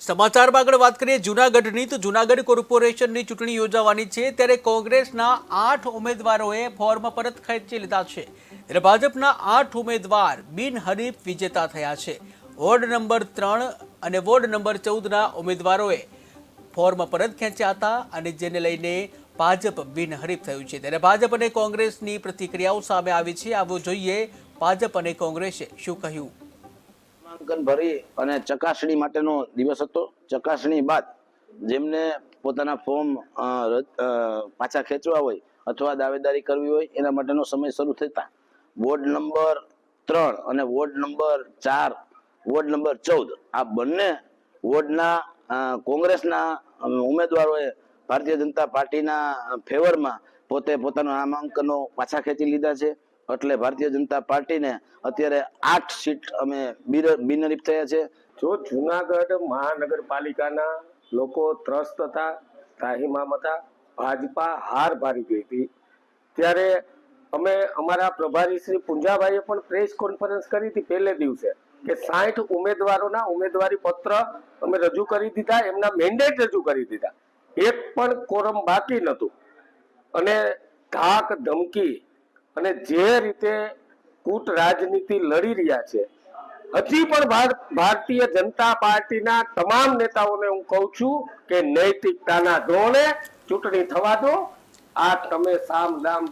સમાચારમાં આગળ વાત કરીએ જૂનાગઢની તો જૂનાગઢ કોર્પોરેશનની ચૂંટણી યોજાવાની છે ત્યારે કોંગ્રેસના 8 ઉમેદવારોએ ફોર્મ પરત ખેંચી લીધા છે ત્યારે ભાજપના 8 ઉમેદવાર બિનહરીફ વિજેતા થયા છે। વોર્ડ નંબર 3 અને વોર્ડ નંબર 14ના ઉમેદવારોએ ફોર્મ પરત ખેંચ્યા હતા અને જેને લઈને ભાજપ બિનહરીફ થયું છે ત્યારે ભાજપ અને કોંગ્રેસની પ્રતિક્રિયાઓ સામે આવી છે। આવો જોઈએ ભાજપ અને કોંગ્રેસે શું કહ્યું। નામાંકન ભરી અને ચકાસણી માટેનો દિવસ હતો। ચકાસણી બાદ જેમને પોતાના ફોર્મ પાછા ખેંચવા હોય અથવા દાવેદારી કરવી હોય એના માટેનો સમય શરૂ થતા વોર્ડ નંબર 3 અને વોર્ડ નંબર 4 વોર્ડ નંબર 14 આ બંને વોર્ડના કોંગ્રેસના ઉમેદવારોએ ભારતીય જનતા પાર્ટીના ફેવરમાં પોતે પોતાના નામાંકનો પાછા ખેંચી લીધા છે। એટલે ભારતીય જનતા પાર્ટીને અત્યારે 8 સીટ અમે બિનહરીફ થયા છે। જો જૂનાગઢ મહાનગરપાલિકાના લોકો ત્રસ્ત હતા, ત્રાહિમામ હતા, ભાજપા હાર ભારી ગઈ હતી ત્યારે અમે અમારા પ્રભારી શ્રી પુંજાભાઈએ પણ પ્રેસ કોન્ફરન્સ કરી હતી પહેલે દિવસે કે 60 ઉમેદવારોના ઉમેદવારી પત્ર અમે રજૂ કરી દીધા, એમના મેન્ડેટ રજૂ કરી દીધા, એક પણ કોરમ બાકી નહોતું અને ધાક ધમકી અને જે રીતે કૂટ રાજનીતિ લડી રહ્યા છે હજી પણ ભારતીય જનતા પાર્ટીના તમામ નેતાઓને હું કહું છું કે નૈતિકતાના ધોરણે ચૂંટણી થવા દો। આ તમે સામ દામ